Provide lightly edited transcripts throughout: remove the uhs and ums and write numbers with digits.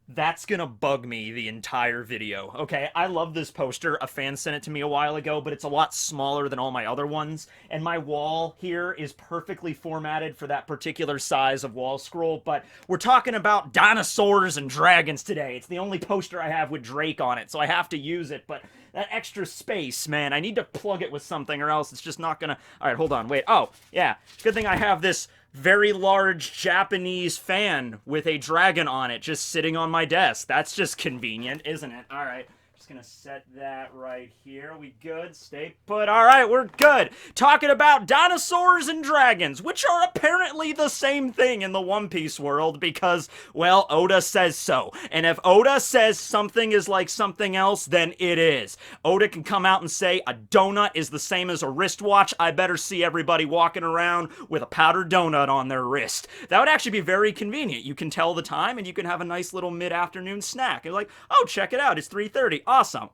That's gonna bug me the entire video. Okay, I love this poster. A fan sent it to me a while ago, but it's a lot smaller than all my other ones. And my wall here is perfectly formatted for that particular size of wall scroll. But we're talking about dinosaurs and dragons today. It's the only poster I have with Drake on it, so I have to use it. But that extra space, man, I need to plug it with something or else it's just not gonna. All right, hold on, wait. Oh, yeah. Good thing I have this very large Japanese fan with a dragon on it just sitting on my desk. That's just convenient, isn't it? All right. Just gonna set that right here. We good? Stay put. All right, we're good. Talking about dinosaurs and dragons, which are apparently the same thing in the One Piece world because, well, Oda says so. And if Oda says something is like something else, then it is. Oda can come out and say a donut is the same as a wristwatch. I better see everybody walking around with a powdered donut on their wrist. That would actually be very convenient. You can tell the time and you can have a nice little mid-afternoon snack. You're like, oh, check it out. It's 3:30. Awesome.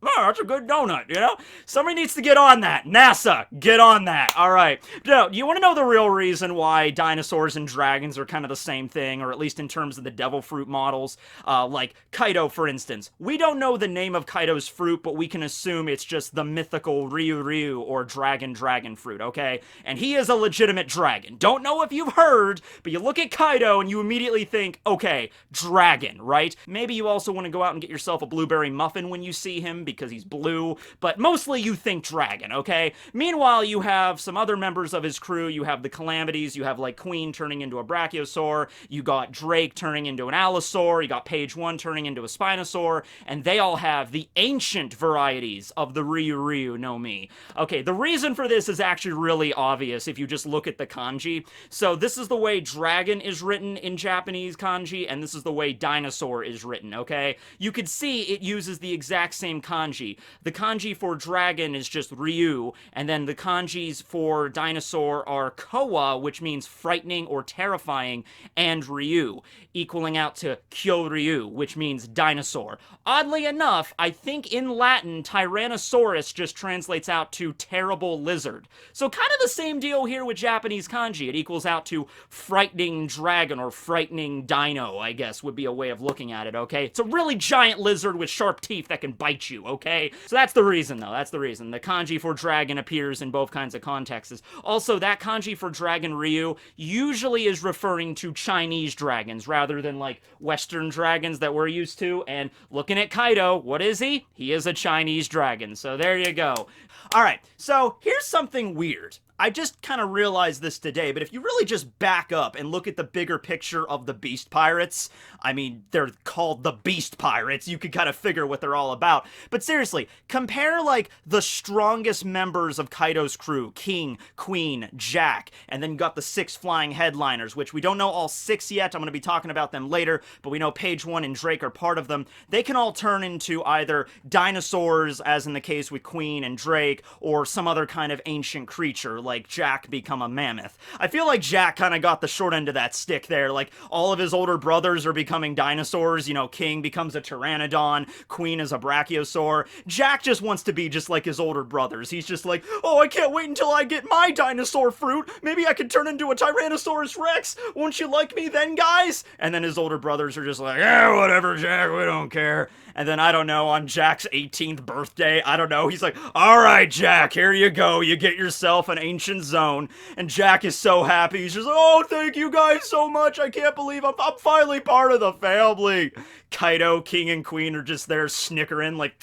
Oh, that's a good donut, you know? Somebody needs to get on that. NASA, get on that. All right. Now, you want to know the real reason why dinosaurs and dragons are kind of the same thing, or at least in terms of the devil fruit models? Like Kaido, for instance. We don't know the name of Kaido's fruit, but we can assume it's just the mythical Ryu or dragon fruit, okay? And he is a legitimate dragon. Don't know if you've heard, but you look at Kaido and you immediately think, okay, dragon, right? Maybe you also want to go out and get yourself a blueberry muffin when you see him, because he's blue, but mostly you think dragon, okay? Meanwhile, you have some other members of his crew. You have the Calamities, you have like Queen turning into a Brachiosaur, you got Drake turning into an Allosaur, you got Page 1 turning into a Spinosaur, and they all have the ancient varieties of the Ryu no Mi. Okay, the reason for this is actually really obvious if you just look at the kanji. So this is the way dragon is written in Japanese kanji, and this is the way dinosaur is written, okay? You could see it uses the exact same kanji. The kanji for dragon is just Ryu, and then the kanjis for dinosaur are Koa, which means frightening or terrifying, and Ryu, equaling out to Kyoryu, which means dinosaur. Oddly enough, I think in Latin, Tyrannosaurus just translates out to terrible lizard. So kind of the same deal here with Japanese kanji. It equals out to frightening dragon or frightening dino, I guess, would be a way of looking at it, okay? It's a really giant lizard with sharp teeth that can bite you, okay? So that's the reason, though. That's the reason. The kanji for dragon appears in both kinds of contexts. Also, that kanji for dragon Ryu usually is referring to Chinese dragons rather than, like, Western dragons that we're used to. And looking at Kaido, what is he? He is a Chinese dragon. So there you go. All right, so here's something weird. I just kind of realized this today, but if you really just back up and look at the bigger picture of the Beast Pirates, I mean, they're called the Beast Pirates, you can kind of figure what they're all about. But seriously, compare, like, the strongest members of Kaido's crew, King, Queen, Jack, and then you got the 6 flying headliners, which we don't know all 6 yet, I'm going to be talking about them later, but we know Page 1 and Drake are part of them. They can all turn into either dinosaurs, as in the case with Queen and Drake, or some other kind of ancient creature, like Jack become a mammoth. I feel like Jack kind of got the short end of that stick there. Like, all of his older brothers are becoming dinosaurs. You know, King becomes a pteranodon, Queen is a brachiosaur. Jack just wants to be just like his older brothers. He's just like, oh, I can't wait until I get my dinosaur fruit. Maybe I can turn into a Tyrannosaurus Rex. Won't you like me then, guys? And then his older brothers are just like, yeah, whatever, Jack, we don't care. And then, I don't know, on Jack's 18th birthday, I don't know, he's like, all right, Jack, here you go. You get yourself an Ancient Zone. And Jack is so happy. He's just like, oh, thank you guys so much. I can't believe I'm finally part of the family. Kaido, King, and Queen are just there snickering like,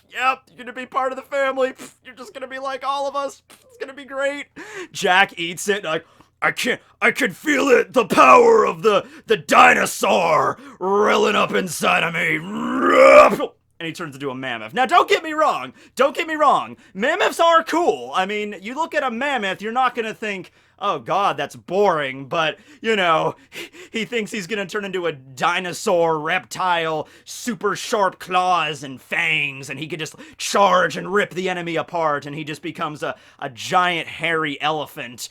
yep, you're gonna be part of the family. You're just gonna be like all of us. It's gonna be great. Jack eats it like, I can feel it, the power of the dinosaur rilling up inside of me. And he turns into a mammoth. Now, don't get me wrong. Mammoths are cool. I mean, you look at a mammoth, you're not gonna think, oh god, that's boring, but, you know, he thinks he's gonna turn into a dinosaur reptile, super sharp claws and fangs, and he could just charge and rip the enemy apart, and he just becomes a giant hairy elephant.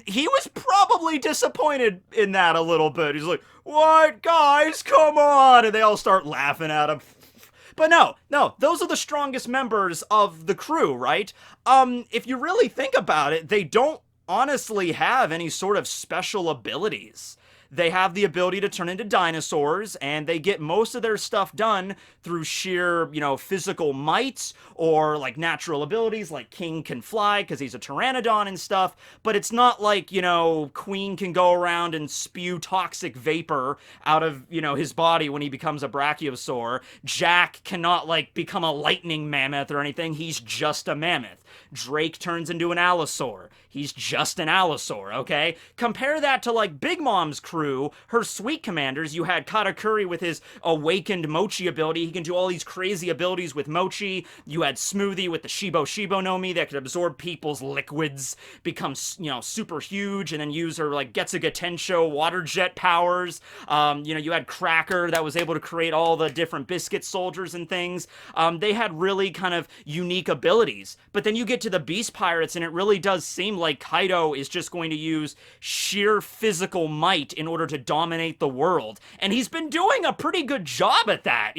He was probably disappointed in that a little bit. He's like, what, guys, come on, and they all start laughing at him. But no, those are the strongest members of the crew, right? If you really think about it, they don't honestly have any sort of special abilities. they have the ability to turn into dinosaurs, and they get most of their stuff done through sheer, physical might or like natural abilities, like King can fly because he's a pteranodon and stuff, but it's not like, Queen can go around and spew toxic vapor out of, his body when he becomes a brachiosaur. Jack cannot, like, become a lightning mammoth or anything. He's just a mammoth. Drake turns into an allosaur. He's just an allosaur, okay? Compare that to, like, Big Mom's crew, her sweet commanders. You had Katakuri with his awakened Mochi ability. He can do all these crazy abilities with Mochi. You had Smoothie with the Shibo no Mi that could absorb people's liquids, become, super huge, and then use her, like, Getsuga Tensho water jet powers. You had Cracker that was able to create all the different biscuit soldiers and things. They had really kind of unique abilities. But then you get to the Beast Pirates, and it really does seem like Kaido is just going to use sheer physical might in order to dominate the world. And he's been doing a pretty good job at that,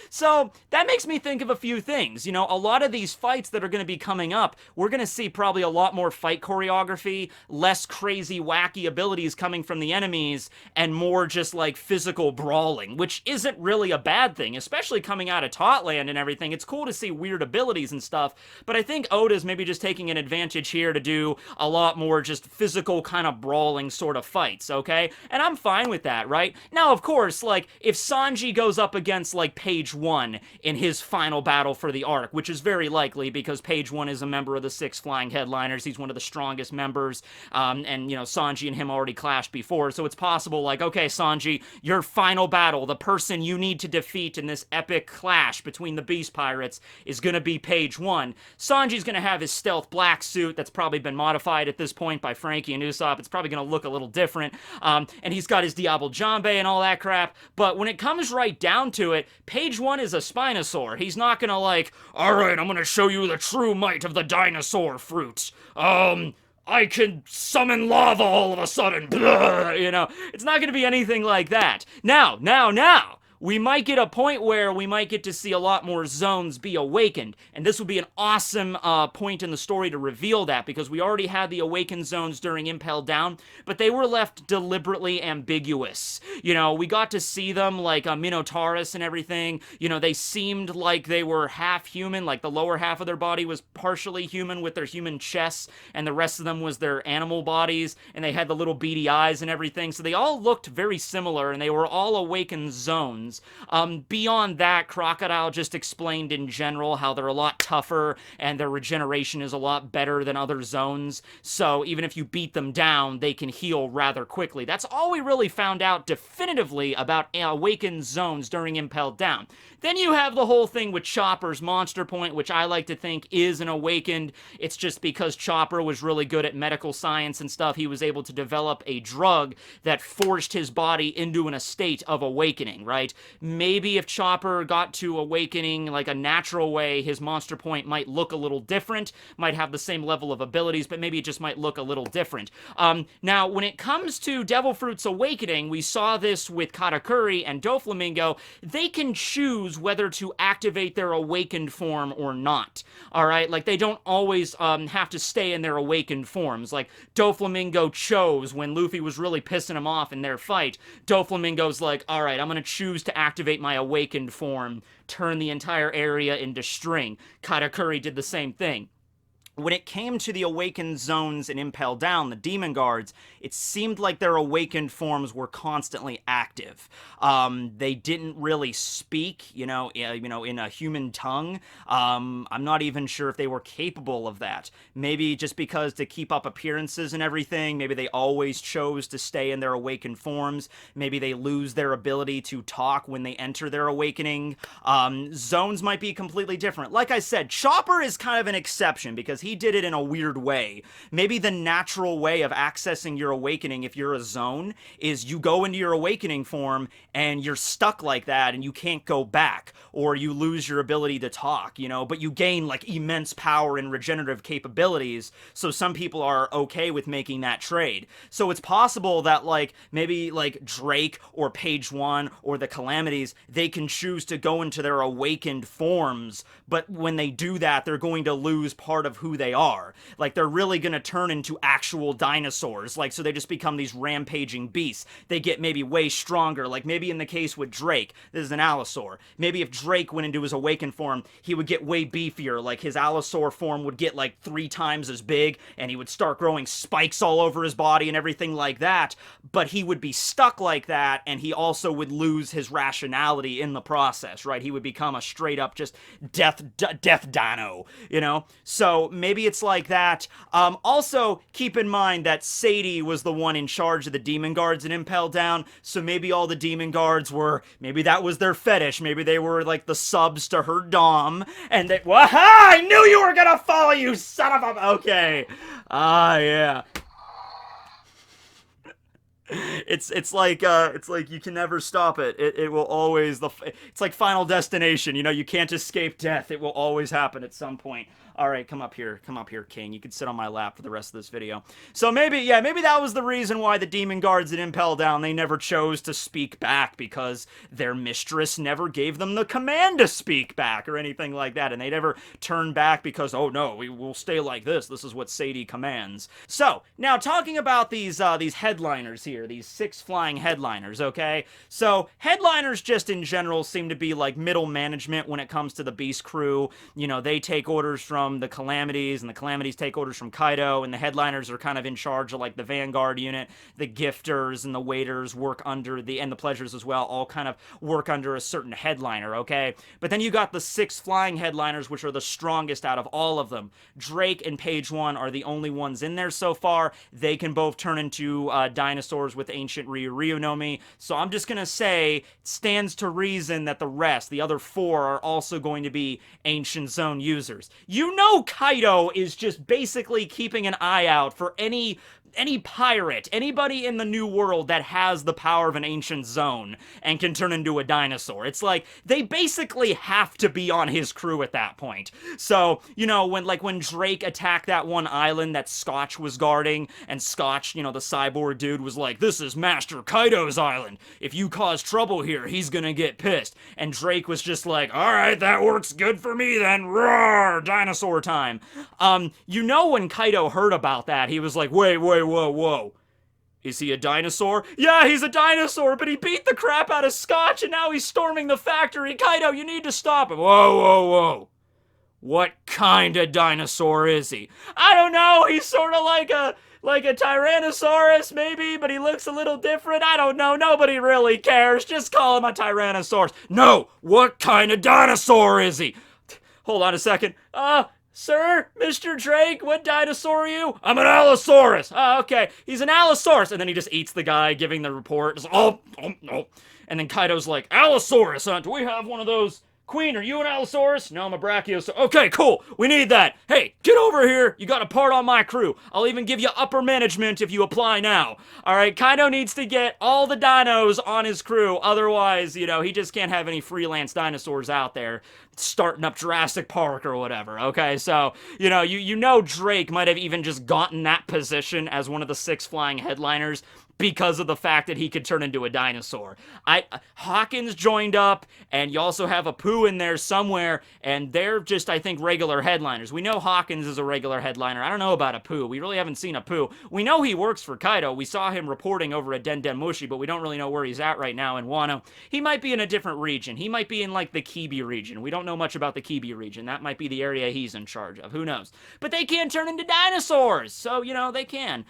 So that makes me think of a few things. A lot of these fights that are going to be coming up, we're going to see probably a lot more fight choreography, less crazy, wacky abilities coming from the enemies, and more just like physical brawling, which isn't really a bad thing, especially coming out of Totland and everything. It's cool to see weird abilities and stuff, but I think Oda's maybe just taking an advantage here to do a lot more just physical kind of brawling sort of fights, okay? And I'm fine with that, right? Now, of course, like, if Sanji goes up against, like, Page 1 in his final battle for the arc, which is very likely because Page 1 is a member of the Six Flying Headliners, he's one of the strongest members, and, Sanji and him already clashed before, so it's possible, like, okay, Sanji, your final battle, the person you need to defeat in this epic clash between the Beast Pirates is gonna be Page 1. Sanji's gonna have his stealth black suit that's probably been modified at this point by Frankie and Usopp. It's probably gonna look a little different, and he's got his Diablo Jambe and all that crap, but when it comes right down to it, Page 1 is a Spinosaur. He's not gonna like, alright, I'm gonna show you the true might of the dinosaur fruit. I can summon lava all of a sudden. Blah, it's not going to be anything like that. Now, we might get a point where we might get to see a lot more zones be awakened, and this would be an awesome point in the story to reveal that, because we already had the awakened zones during Impel Down, but they were left deliberately ambiguous. We got to see them like Minotaurus and everything. They seemed like they were half human, like the lower half of their body was partially human with their human chests, and the rest of them was their animal bodies, and they had the little beady eyes and everything, so they all looked very similar, and they were all awakened zones. Beyond that, Crocodile just explained in general how they're a lot tougher and their regeneration is a lot better than other zones, so even if you beat them down, they can heal rather quickly. That's all we really found out definitively about awakened zones during Impel Down. Then you have the whole thing with Chopper's Monster Point, which I like to think is an awakened. It's just because Chopper was really good at medical science and stuff, he was able to develop a drug that forced his body into a state of awakening, right? Maybe if Chopper got to awakening like a natural way, his Monster Point might look a little different, might have the same level of abilities, but maybe it just might look a little different. Now, when it comes to Devil Fruit's awakening, we saw this with Katakuri and Doflamingo. They can choose whether to activate their awakened form or not. Alright, like they don't always have to stay in their awakened forms. Like Doflamingo chose when Luffy was really pissing him off in their fight. Doflamingo's like, alright, I'm gonna choose to activate my awakened form, turn the entire area into string. Katakuri did the same thing. When it came to the awakened zones in Impel Down, the Demon Guards, it seemed like their awakened forms were constantly active. They didn't really speak, in a human tongue. I'm not even sure if they were capable of that. Maybe just because to keep up appearances and everything, maybe they always chose to stay in their awakened forms. Maybe they lose their ability to talk when they enter their awakening. Zones might be completely different. Like I said, Chopper is kind of an exception because he did it in a weird way. Maybe the natural way of accessing your awakening if you're a zone is you go into your awakening form and you're stuck like that and you can't go back, or you lose your ability to talk, but you gain like immense power and regenerative capabilities, so some people are okay with making that trade. So it's possible that like maybe like Drake or Page 1 or the Calamities, they can choose to go into their awakened forms, but when they do that, they're going to lose part of who who they are. Like, they're really gonna turn into actual dinosaurs. Like, so they just become these rampaging beasts. They get maybe way stronger. Like, maybe in the case with Drake, this is an Allosaur. Maybe if Drake went into his awakened form, he would get way beefier. Like, his Allosaur form would get like 3 times as big, and he would start growing spikes all over his body and everything like that. But he would be stuck like that, and he also would lose his rationality in the process, right? He would become a straight up just death dino, you know? So maybe it's like that. Also, keep in mind that Sadie was the one in charge of the demon guards in Impel Down, so maybe all the demon guards were, maybe that was their fetish, maybe they were like the subs to her dom, and they, waha! I knew you were gonna follow, you son of a, okay. Yeah. It's like you can never stop it. It will always, it's like Final Destination, you know, you can't escape death. It will always happen at some point. All right, come up here, King. You can sit on my lap for the rest of this video. So maybe that was the reason why the demon guards at Impel Down, they never chose to speak back, because their mistress never gave them the command to speak back or anything like that, and they never turned back because, oh no, we will stay like this. This is what Sadie commands. So now talking about these headliners here, these 6 flying headliners. Okay, so headliners just in general seem to be like middle management when it comes to the Beast Crew. You know, they take orders from the Calamities, and the Calamities take orders from Kaido, and the headliners are kind of in charge of like the Vanguard unit. The gifters and the waiters work under and the pleasures as well, all kind of work under a certain headliner, okay? But then you got the 6 flying headliners, which are the strongest out of all of them. Drake and Page One are the only ones in there so far. They can both turn into dinosaurs with ancient Ryu no Mi. So I'm just gonna say, it stands to reason that the rest, the other 4, are also going to be Ancient Zone users. You know Kaido is just basically keeping an eye out for any pirate, anybody in the New World that has the power of an ancient zone and can turn into a dinosaur. It's like, they basically have to be on his crew at that point. So, you know, when Drake attacked that one island that Scotch was guarding, and Scotch, you know, the cyborg dude, was like, this is Master Kaido's island. If you cause trouble here, he's gonna get pissed. And Drake was just like, alright, that works good for me then, roar, dinosaur time. You know, when Kaido heard about that, he was like, wait, whoa. Is he a dinosaur? Yeah, he's a dinosaur, but he beat the crap out of Scotch, and now he's storming the factory. Kaido, you need to stop him. Whoa. What kind of dinosaur is he? I don't know, he's sort of like a Tyrannosaurus, maybe, but he looks a little different. I don't know, nobody really cares. Just call him a Tyrannosaurus. No, what kind of dinosaur is he? Hold on a second. Sir, Mr. Drake, what dinosaur are you? I'm an Allosaurus. Oh, okay. He's an Allosaurus. And then he just eats the guy giving the report. Just, oh, no. And then Kaido's like, Allosaurus, huh? Do we have one of those? Queen, are you an Allosaurus? No, I'm a Brachiosaurus. Okay, cool. We need that. Hey, get over here. You got a part on my crew. I'll even give you upper management if you apply now. All right, Kaido needs to get all the dinos on his crew. Otherwise, you know, he just can't have any freelance dinosaurs out there starting up Jurassic Park or whatever. Okay, so, you know Drake might have even just gotten that position as one of the 6 flying headliners because of the fact that he could turn into a dinosaur. Hawkins joined up, and you also have a Pooh in there somewhere, and they're just, I think, regular headliners. We know Hawkins is a regular headliner. I don't know about a Pooh. We really haven't seen a Pooh. We know he works for Kaido. We saw him reporting over at Den Den Mushi, but we don't really know where he's at right now in Wano. He might be in a different region. He might be in, like, the Kibi region. We don't know much about the Kibi region. That might be the area he's in charge of. Who knows? But they can turn into dinosaurs, so, you know, they can.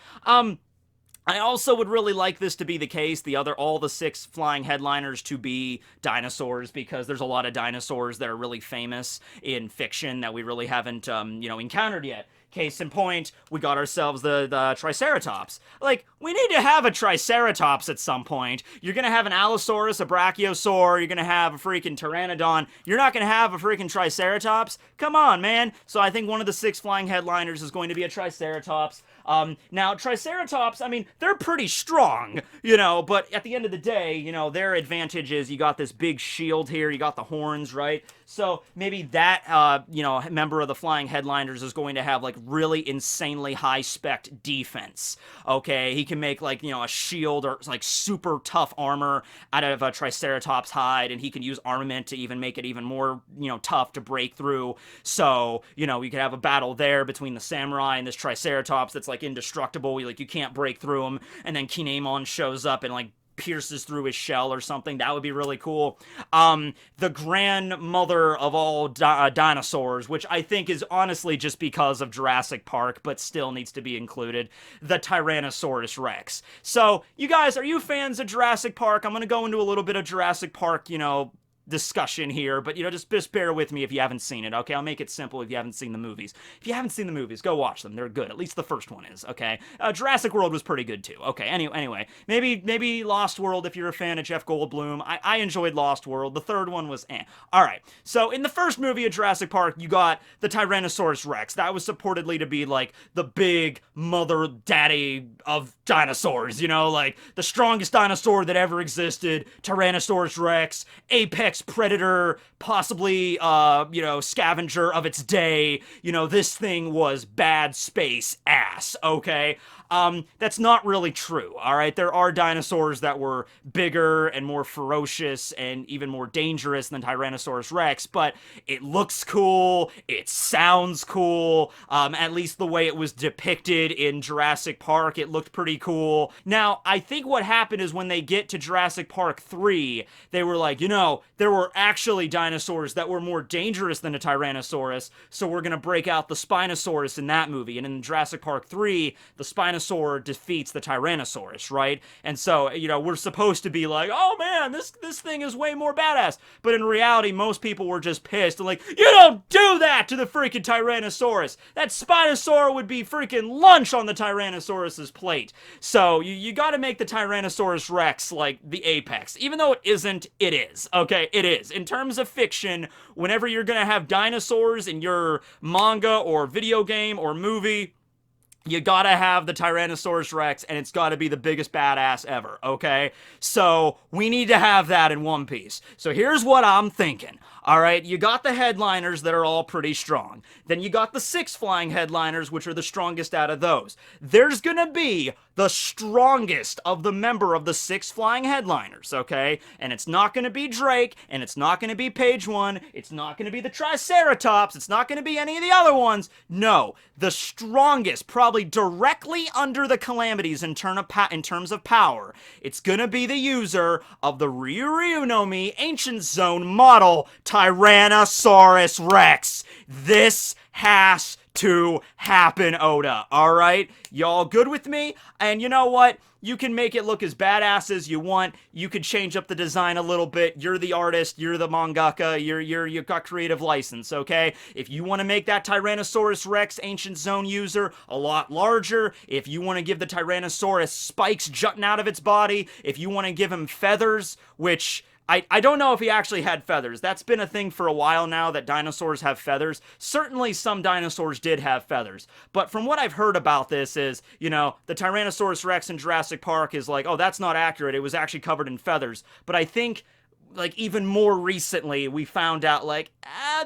I also would really like this to be the case, all the 6 flying headliners to be dinosaurs, because there's a lot of dinosaurs that are really famous in fiction that we really haven't, encountered yet. Case in point, we got ourselves the Triceratops. Like, we need to have a Triceratops at some point. You're gonna have an Allosaurus, a Brachiosaur, you're gonna have a freaking Pteranodon. You're not gonna have a freaking Triceratops? Come on, man. So I think one of the 6 flying headliners is going to be a Triceratops. Now, Triceratops, I mean, they're pretty strong, you know, but at the end of the day, you know, their advantage is you got this big shield here, you got the horns, right? So maybe that, you know, member of the Flying Headliners is going to have, like, really insanely high-spec defense, okay? He can make, like, you know, a shield or, like, super tough armor out of a Triceratops hide, and he can use armament to even make it even more, you know, tough to break through. So, you know, we could have a battle there between the samurai and this Triceratops that's, like, indestructible. Like, you can't break through him, and then Kinemon shows up and, like, pierces through his shell or something. That would be really cool. The grandmother of all dinosaurs, which I think is honestly just because of Jurassic Park, but still needs to be included, the Tyrannosaurus Rex. So, you guys, are you fans of Jurassic Park? I'm gonna go into a little bit of Jurassic Park, you know, discussion here, but, you know, just bear with me if you haven't seen it, okay? I'll make it simple if you haven't seen the movies. If you haven't seen the movies, go watch them. They're good. At least the first one is, okay? Jurassic World was pretty good, too. Okay, anyway. Maybe Lost World if you're a fan of Jeff Goldblum. I enjoyed Lost World. The third one was eh. Alright, so in the first movie of Jurassic Park, you got the Tyrannosaurus Rex. That was supportedly to be, like, the big mother daddy of dinosaurs, you know? Like, the strongest dinosaur that ever existed, Tyrannosaurus Rex, apex predator, possibly, you know, scavenger of its day. You know, this thing was bad space ass, okay? That's not really true, alright? There are dinosaurs that were bigger and more ferocious and even more dangerous than Tyrannosaurus Rex, but it looks cool, it sounds cool, at least the way it was depicted in Jurassic Park, it looked pretty cool. Now, I think what happened is when they get to Jurassic Park 3, they were like, you know, there were actually dinosaurs that were more dangerous than a Tyrannosaurus, so we're gonna break out the Spinosaurus in that movie, and in Jurassic Park 3, the Spinosaurus defeats the Tyrannosaurus, right? And so, you know, we're supposed to be like, oh man, this thing is way more badass. But in reality, most people were just pissed and like, you don't do that to the freaking Tyrannosaurus. That Spinosaur would be freaking lunch on the Tyrannosaurus's plate. So you gotta make the Tyrannosaurus Rex like the apex. Even though it isn't, it is. Okay, it is. In terms of fiction, whenever you're gonna have dinosaurs in your manga or video game or movie, you gotta have the Tyrannosaurus Rex, and it's gotta be the biggest badass ever, okay? So, we need to have that in One Piece. So here's what I'm thinking, alright? You got the headliners that are all pretty strong. Then you got the 6 flying headliners, which are the strongest out of those. There's gonna be the strongest of the member of the 6 flying headliners, okay? And it's not gonna be Drake, and it's not gonna be Page 1, it's not gonna be the Triceratops, it's not gonna be any of the other ones. No, the strongest, probably directly under the Calamities in terms of power, it's gonna be the user of the Ryu no Mi Ancient Zone model Tyrannosaurus Rex. This has to happen, Oda, alright? Y'all good with me? And you know what? You can make it look as badass as you want. You could change up the design a little bit. You're the artist, you're the mangaka, you've got creative license, okay? If you want to make that Tyrannosaurus Rex Ancient Zone user a lot larger, if you want to give the Tyrannosaurus spikes jutting out of its body, if you want to give him feathers, which I don't know if he actually had feathers. That's been a thing for a while now, that dinosaurs have feathers. Certainly some dinosaurs did have feathers. But from what I've heard about this is, you know, the Tyrannosaurus Rex in Jurassic Park is like, oh, that's not accurate. It was actually covered in feathers. But I think, like, even more recently, we found out, like,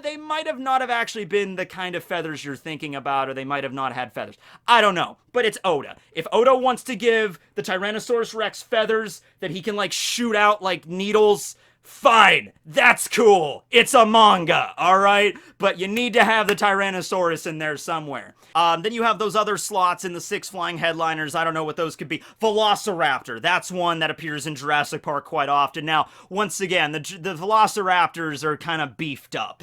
they might have not have actually been the kind of feathers you're thinking about, or they might have not had feathers. I don't know, but it's Oda. If Oda wants to give the Tyrannosaurus Rex feathers that he can, like, shoot out, like, needles, fine, that's cool. It's a manga, alright? But you need to have the Tyrannosaurus in there somewhere. Then you have those other slots in the 6 flying headliners. I don't know what those could be. Velociraptor, that's one that appears in Jurassic Park quite often. Now, once again, the Velociraptors are kind of beefed up.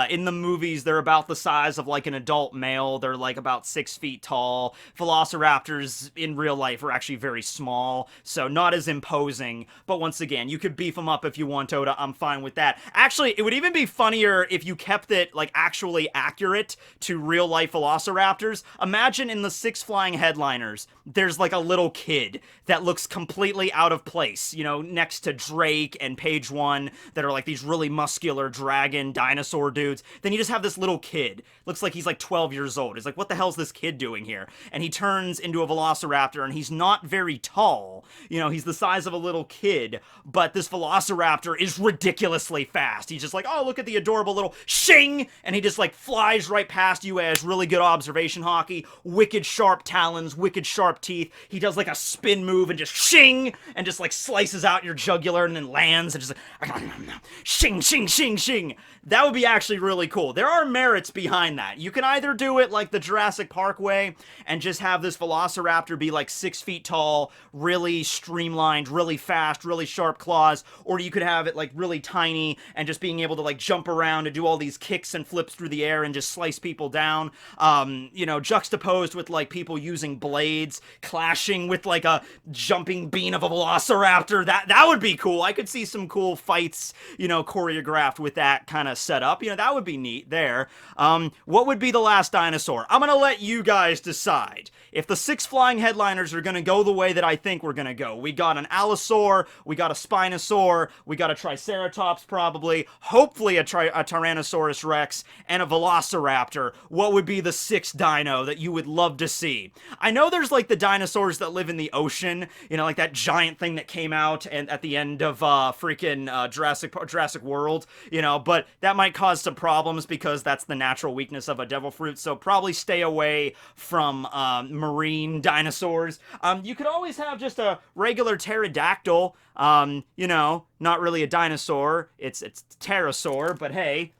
In the movies, they're about the size of like an adult male. They're like about 6 feet tall. Velociraptors in real life are actually very small, so not as imposing. But once again, you could beef them up if you want Toda, I'm fine with that. Actually, it would even be funnier if you kept it, like, actually accurate to real-life Velociraptors. Imagine in the 6 flying headliners, there's, like, a little kid that looks completely out of place, you know, next to Drake and Page One, that are, like, these really muscular dragon dinosaur dudes. Then you just have this little kid. Looks like he's, like, 12 years old. He's like, what the hell's this kid doing here? And he turns into a Velociraptor, and he's not very tall. You know, he's the size of a little kid, but this Velociraptor is ridiculously fast. He's just like, oh, look at the adorable little shing, and he just, like, flies right past you. As really good observation hockey, wicked sharp talons, wicked sharp teeth. He does, like, a spin move and just shing, and just, like, slices out your jugular and then lands and just like, shing, shing, shing, shing. That would be actually really cool. There are merits behind that. You can either do it like the Jurassic Park way and just have this Velociraptor be like 6 feet tall, really streamlined, really fast, really sharp claws, or you could have it like really tiny and just being able to like jump around and do all these kicks and flips through the air and just slice people down. You know, juxtaposed with like people using blades, clashing with like a jumping bean of a Velociraptor. That would be cool. I could see some cool fights, you know, choreographed with that kind of setup. You know, that would be neat there. What would be the last dinosaur? I'm gonna let you guys decide. If the 6 flying headliners are gonna go the way that I think we're gonna go, we got an Allosaur, we got a Spinosaur, we got a Triceratops probably, hopefully a Tyrannosaurus Rex, and a Velociraptor. What would be the 6th dino that you would love to see? I know there's like the dinosaurs that live in the ocean, you know, like that giant thing that came out and at the end of Jurassic World, you know, but that might cause some problems because that's the natural weakness of a devil fruit, so probably stay away from marine dinosaurs. You could always have just a regular pterodactyl, you know, not really a dinosaur, it's pterosaur, but hey,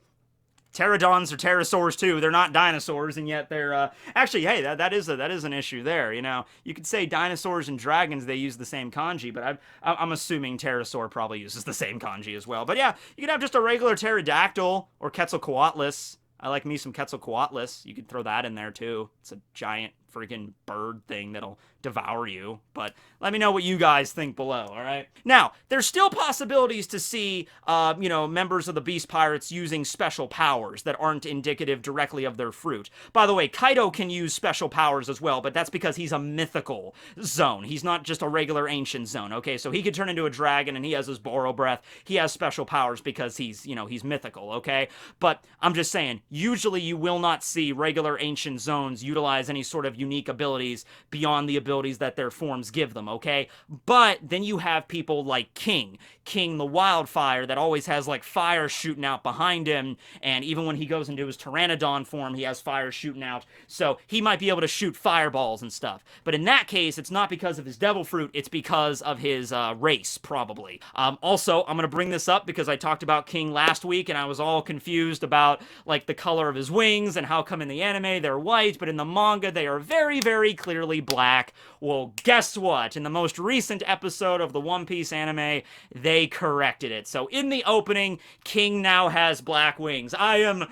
pterodons are pterosaurs too. They're not dinosaurs, and yet they're actually, hey, that is an issue there. You know, you could say dinosaurs and dragons, they use the same kanji, but I'm assuming pterosaur probably uses the same kanji as well. But yeah, you could have just a regular pterodactyl or Quetzalcoatlus. I like me some Quetzalcoatlus. You could throw that in there too. It's a giant freaking bird thing that'll devour you. But let me know what you guys think below, all right? Now, there's still possibilities to see, you know, members of the Beast Pirates using special powers that aren't indicative directly of their fruit. By the way, Kaido can use special powers as well, but that's because he's a mythical zone. He's not just a regular ancient zone, okay? So he could turn into a dragon and he has his Boro breath. He has special powers because he's, you know, he's mythical, okay? But I'm just saying, usually you will not see regular ancient zones utilize any sort of unique abilities beyond the abilities that their forms give them, okay? But then you have people like King the Wildfire, that always has like fire shooting out behind him, and even when he goes into his Pteranodon form, he has fire shooting out, so he might be able to shoot fireballs and stuff. But in that case, it's not because of his devil fruit, it's because of his race, probably. Also, I'm gonna bring this up because I talked about King last week, and I was all confused about like the color of his wings and how come in the anime they're white, but in the manga they are very, very clearly black. Well, guess what? In the most recent episode of the One Piece anime, they corrected it. So in the opening, King now has black wings. I am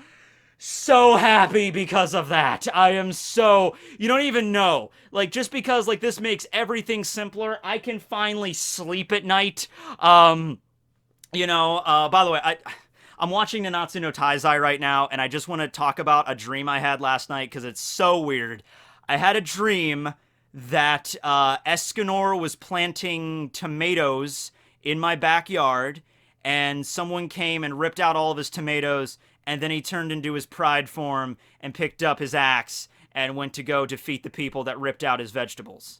so happy because of that. I am so... You don't even know. Like, just because, like, this makes everything simpler, I can finally sleep at night. You know, by the way, I'm watching Nanatsu no Taizai right now, and I just want to talk about a dream I had last night, because it's so weird. I had a dream that Escanor was planting tomatoes in my backyard, and someone came and ripped out all of his tomatoes, and then he turned into his pride form and picked up his axe and went to go defeat the people that ripped out his vegetables.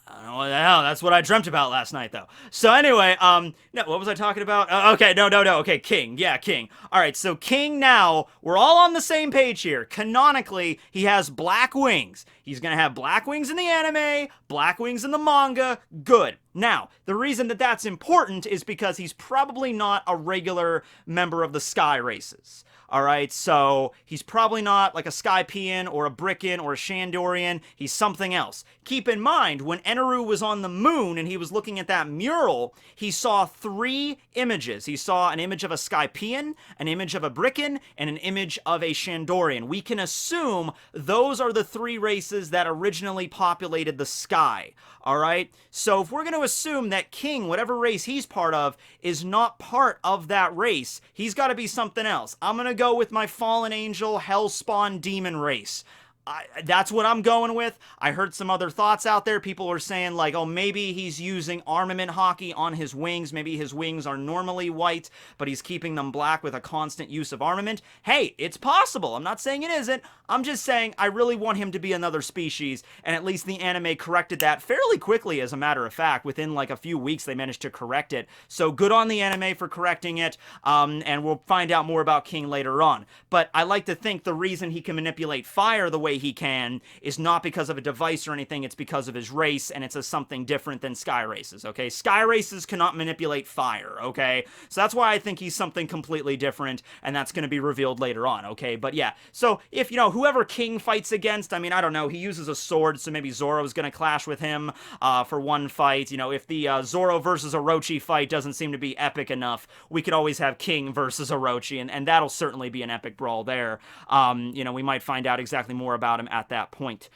I don't know what the hell, that's what I dreamt about last night, though. So anyway, no, what was I talking about? Okay, no, okay, King, yeah, King. Alright, so King now, we're all on the same page here. Canonically, he has black wings. He's gonna have black wings in the anime, black wings in the manga, good. Now, the reason that that's important is because he's probably not a regular member of the Sky races. Alright, so he's probably not like a Skypian or a Brickin or a Shandorian. He's something else. Keep in mind, when Eneru was on the moon and he was looking at that mural, he saw 3 images. He saw an image of a Skypian, an image of a Brickin, and an image of a Shandorian. We can assume those are the 3 races that originally populated the sky. Alright, so if we're going to assume that King, whatever race he's part of, is not part of that race. He's got to be something else. I'm going to go with my fallen angel, hellspawn demon race. That's what I'm going with. I heard some other thoughts out there. People are saying like, oh, maybe he's using armament hockey on his wings. Maybe his wings are normally white, but he's keeping them black with a constant use of armament. Hey, it's possible. I'm not saying it isn't. I'm just saying I really want him to be another species, and at least the anime corrected that fairly quickly, as a matter of fact. Within like a few weeks, they managed to correct it. So good on the anime for correcting it, and we'll find out more about King later on. But I like to think the reason he can manipulate fire the way he can is not because of a device or anything. It's because of his race, and it's a something different than sky races, okay? Sky races cannot manipulate fire, okay? So that's why I think he's something completely different, and that's going to be revealed later on, okay? But yeah, so if, you know, whoever King fights against, I mean, I don't know, he uses a sword, so maybe Zoro's going to clash with him for one fight. You know, if the Zoro versus Orochi fight doesn't seem to be epic enough, we could always have King versus Orochi, and that'll certainly be an epic brawl there. You know, we might find out exactly more about him at that point.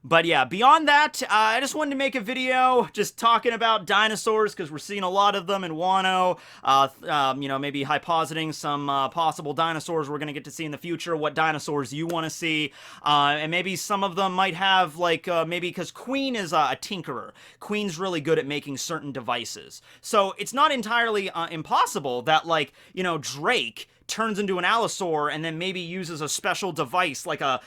But yeah, beyond that, I just wanted to make a video just talking about dinosaurs, because we're seeing a lot of them in Wano. Maybe hypositing some possible dinosaurs we're going to get to see in the future, what dinosaurs you want to see, and maybe some of them might have, like, maybe because Queen is a tinkerer. Queen's really good at making certain devices. So it's not entirely impossible that, like, you know, Drake turns into an allosaur and then maybe uses a special device like a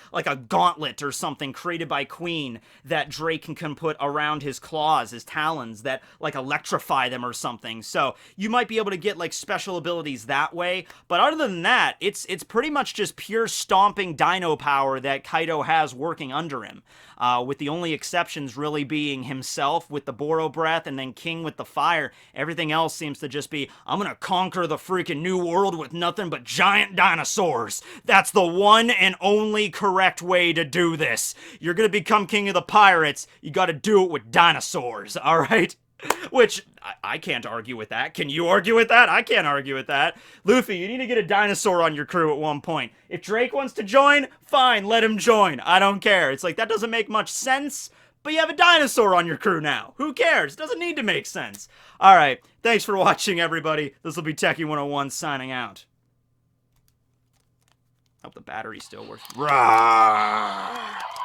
gauntlet or something created by Queen that Drake can put around his claws, his talons, that like electrify them or something. So you might be able to get like special abilities that way. But other than that, it's pretty much just pure stomping dino power that Kaido has working under him. With the only exceptions really being himself with the Boro breath and then King with the fire. Everything else seems to just be, I'm gonna conquer the freaking new world with nothing but giant dinosaurs. That's the one and only correct way to do this. You're gonna become king of the pirates, you gotta do it with dinosaurs, alright? Which, I can't argue with that. Can you argue with that? I can't argue with that. Luffy, you need to get a dinosaur on your crew at one point. If Drake wants to join, fine, let him join. I don't care. It's like, that doesn't make much sense, but you have a dinosaur on your crew now. Who cares? It doesn't need to make sense. Alright, thanks for watching, everybody. This will be Tekking101 signing out. Hope the battery still works. Rawr!